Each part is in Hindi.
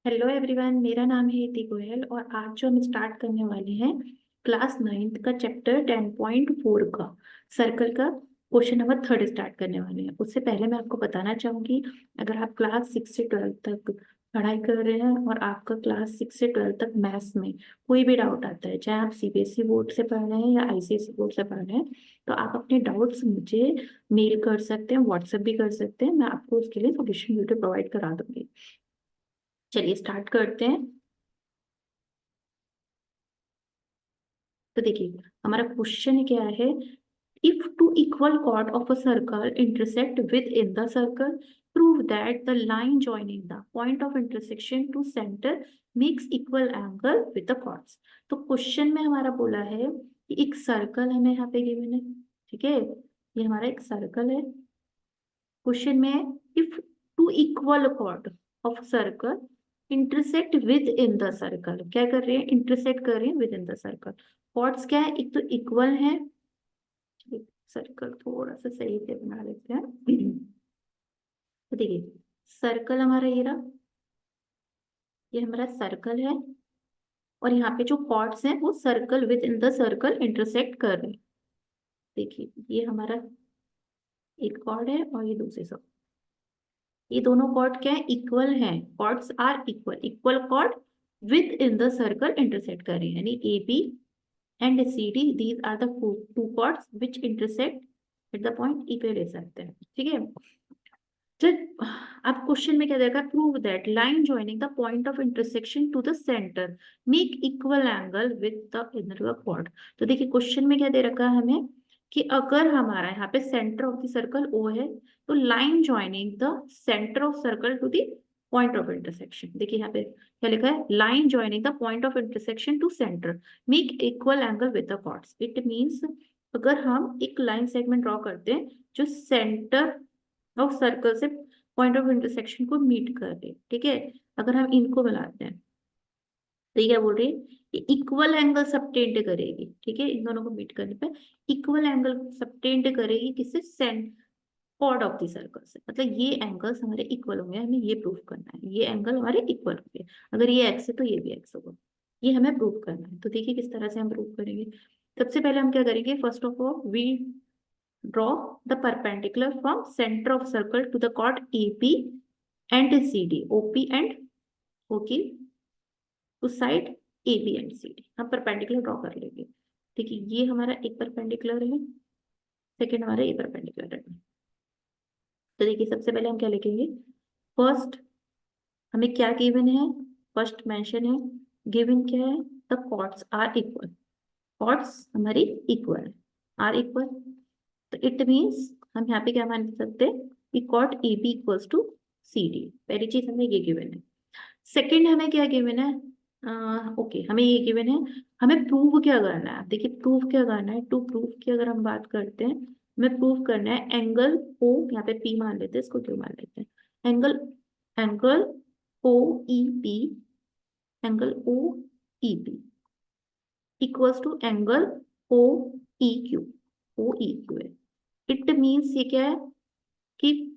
हेलो एवरीवन, मेरा नाम है इति गोयल और आज जो हम स्टार्ट करने वाले हैं क्लास 9th का चैप्टर 10.4 का सर्कल का क्वेश्चन नंबर 3 स्टार्ट करने वाले हैं। उससे पहले मैं आपको बताना चाहूंगी, अगर आप क्लास 6 से 12 तक पढ़ाई कर रहे हैं और आपका क्लास 6 से 12 तक मैथ्स में कोई भी डाउट आता है, चाहे आप सीबीएसई बोर्ड से पढ़ रहे हैं या आईसीएसई बोर्ड से पढ़ रहे हैं, तो आप अपने डाउट्स मुझे मेल कर सकते हैं, व्हाट्सएप भी कर सकते हैं। मैं आपको उसके लिए सोल्यूशन वीडियो प्रोवाइड करा दूंगी। चलिए स्टार्ट करते हैं। तो देखिए, हमारा क्वेश्चन क्या है। If two equal chord of a circle intersect within the circle, prove that the line joining the point of intersection to center makes equal angle with the chords। तो क्वेश्चन में हमारा बोला है कि एक सर्कल हमें यहाँ पे गिवन है। ठीक है, ये हमारा एक सर्कल है। क्वेश्चन में if two equal chord of circle intersect within the circle, क्या कर रहे हैं, इंटरसेक्ट कर रहे हैं within the circle. Chords क्या है, एक तो इक्वल है। सर्कल थोड़ा सा सही से बना लेते हैं। तो देखिए, सर्कल हमारा ये रहा, ये हमारा सर्कल है और यहाँ पे जो कॉर्ड्स हैं वो circle with in the circle intersect कर रहे हैं। देखिए, ये हमारा एक कॉर्ड है और ये दूसरे सब, ये दोनों कॉर्ड क्या है, इक्वल हैं। Chords are equal, equal chord within the circle intersect कर रहे हैं, यानी A B and C D, these are the two chords which intersect at the point E पे ले सकते हैं। ठीक है, जब आप क्वेश्चन में क्या देगा, prove that line joining the point of intersection to the centre make equal angle with the inner chord. तो देखिए, क्वेश्चन में क्या दे रखा है हमें कि अगर हमारा यहाँ पे centre of the circle O है, तो line joining the centre of circle to the point of intersection, देखिए यहाँ पे क्या लिखा है, line joining the point of intersection to centre make equal angle with the chords. It means अगर हम एक लाइन सेगमेंट ड्रॉ करते हैं जो सेंटर ऑफ सर्कल से पॉइंट ऑफ इंटरसेक्शन को मीट कर रहे, ठीक है, अगर हम इनको मिलाते हैं तो ये क्या बोल रही है, ये इक्वल एंगल सबटेंड करेगी। ठीक है, इन दोनों को मीट करने पे इक्वल एंगल सबटेंड करेगी किससे, सेंट कॉर्ड ऑफ द सर्कल से। मतलब ये एंगल्स हमारे इक्वल होंगे, हमें ये प्रूव करना है, ये एंगल हमारे इक्वल होंगे। अगर ये एक्स है तो ये भी एक्स होगा, ये हमें प्रूव करना है। तो देखिए किस तरह से हम प्रूव करेंगे। सबसे पहले हम क्या करेंगे, first of all we draw the perpendicular from center of circle to the chord AP and CD, OP and OQ to side AB and CD। हम परपेंडिकुलर ड्रॉ कर लेंगे। देखिए, ये हमारा एक परपेंडिकुलर है, सेकेंड हमारा ये परपेंडिकुलर है। तो देखिए, सबसे पहले हम क्या लिखेंगे, फर्स्ट हमें क्या गिवन है, फर्स्ट मेंशन है, गिवन क्या है, the chords are equal. Chords हमारी इक्वल है, आर इक्वल। तो इट मीन्स हम यहाँ पे क्या मान सकते हैं कि कॉट A B equals to C D. पहली चीज हमें ये गिवन है। सेकंड हमें क्या गिवन है, ओके हमें ये गिवन है, हमें प्रूव क्या करना है। देखिए, प्रूव क्या करना है, टू प्रूव की अगर हम बात करते हैं, हमें प्रूव करना है एंगल ओ, यहाँ पे पी मान लेते हैं, इसको क्यों मान लेते हैं, angle angle O E P, angle O E P equals to angle O E Q, O E Q है। इट मीन्स ये क्या है कि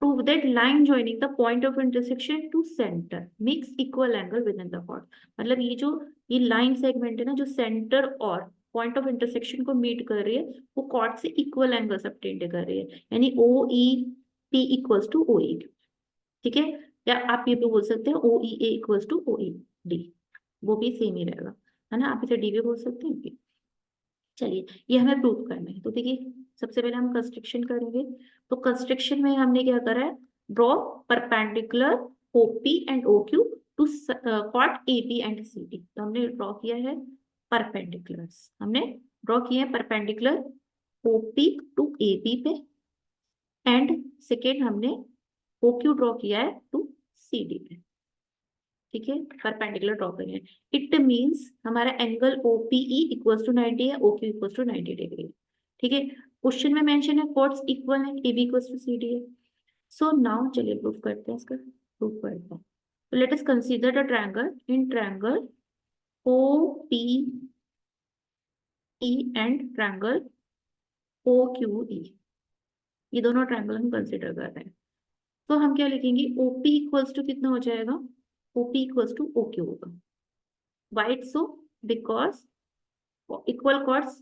prove that line joining the point of intersection to center makes equal angle within the chord। मतलब ये जो ये लाइन सेगमेंट है ना, जो सेंटर और पॉइंट ऑफ इंटरसेक्शन को मीट कर रही है, वो कॉर्ड से इक्वल एंगल सबटेंड कर रही है, यानी O E P equals to O E. ठीक है, या आप ये भी बोल सकते हैं O E A equals to O E D, वो भी सेम ही रहेगा, है ना, आप इसे डी भी बोल सकते हैं। चलिए, ये हमें प्रूव करना है। तो देखिए, सबसे पहले हम कंस्ट्रक्शन करेंगे। तो कंस्ट्रक्शन में हमने क्या करा है, draw perpendicular OP and OQ to कॉट एबी एंड सी डी। तो हमने ड्रॉ किया है परपेंडिकुलर्स, हमने ड्रॉ किए हैं परपेंडिकुलर ओपी टू एबी पे, एंड सेकेंड हमने ओक्यू ड्रॉ किया है टू सी डी पे। ठीक है, परपेंडिकुलर ड्रॉ करें। इट मींस हमारा एंगल ओपीई इक्वल्स टू 90 है, ओक्यू इक्वल्स टू 90 डिग्री है। ठीक है, क्वेश्चन में मेंशन है कॉर्ड्स इक्वल है, एबी इक्वल्स टू सीडी है। सो नाउ चलिए प्रूफ करते हैं, इसका प्रूफ करते हैं। तो let us consider the triangle, in triangle O P E and triangle O Q E, ये दोनों ट्रायंगल हम कंसीडर कर रहे हैं। तो हम क्या लिखेंगे, ओपी इक्वल्स टू कितना हो जाएगा, OP इक्वल्स टू OQ होगा. Why it's so? Because equal chords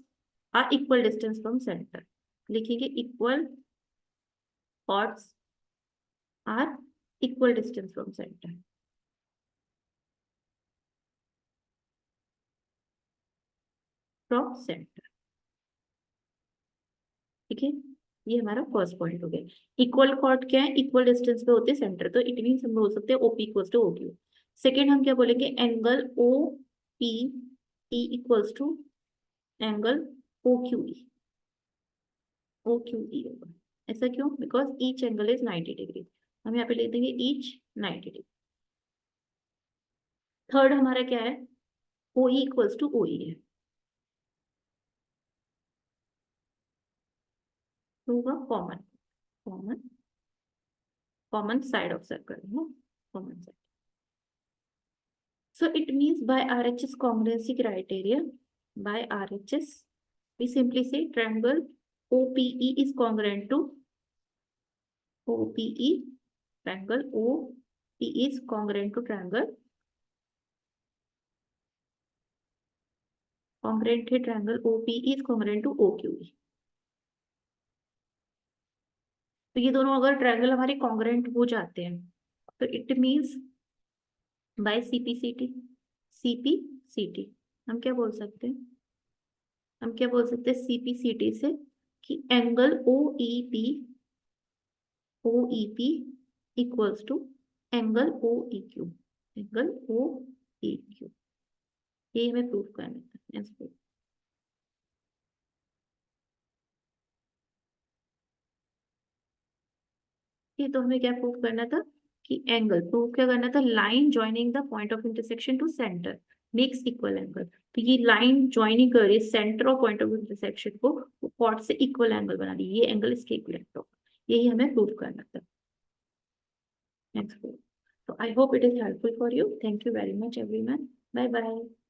are equal distance from center. लिखेंगे equal chords are equal distance from center. From center. ठीक है, ये हमारा फर्स्ट पॉइंट हो गया. इक्वल कॉर्ड क्या है? इक्वल डिस्टेंस पे होते हैं सेंटर, तो इट मीन्स हम बोल सकते हैं OP equals to OQ. Second हम क्या बोलेंगे? Angle OPE equals to angle OQE. OQE होगा. ऐसा क्यों? Because each angle is 90 degree. हम यहाँ पे लिख देंगे ईच 90 डिग्री. थर्ड हमारा क्या है? OE इक्वल्स टू OE है. तो होगा common. Common common side of circle है ना, common side. So it means by RHS congruency criteria, by RHS, we simply say triangle OPE is congruent to OPE. Triangle OPE is congruent to triangle. Congruent है triangle OPE is congruent to OQE. तो ये दोनों अगर ट्रायंगल हमारे कॉन्ग्रेंट हो जाते हैं तो it means by CPCT. CPCT हम क्या बोल सकते हैं? हम क्या बोल सकते हैं CPCT से कि angle OEP equals to angle OEQ. Angle OEQ ये हमें प्रूव करना है. ये तो हमें क्या प्रूव करना था कि एंगल प्रूव क्या करना था? Line joining the point of intersection to centre makes equal angle. तो ये लाइन ज्वाइनिंग कर रही है सेंटर और पॉइंट ऑफ इंटरसेक्शन को, कॉर्ड से इक्वल एंगल बना दी. ये एंगल इसके इक्वल होगा. यही हमें प्रूव करना था. Next. So I hope it is helpful for you. Thank you very much everyone. Bye bye.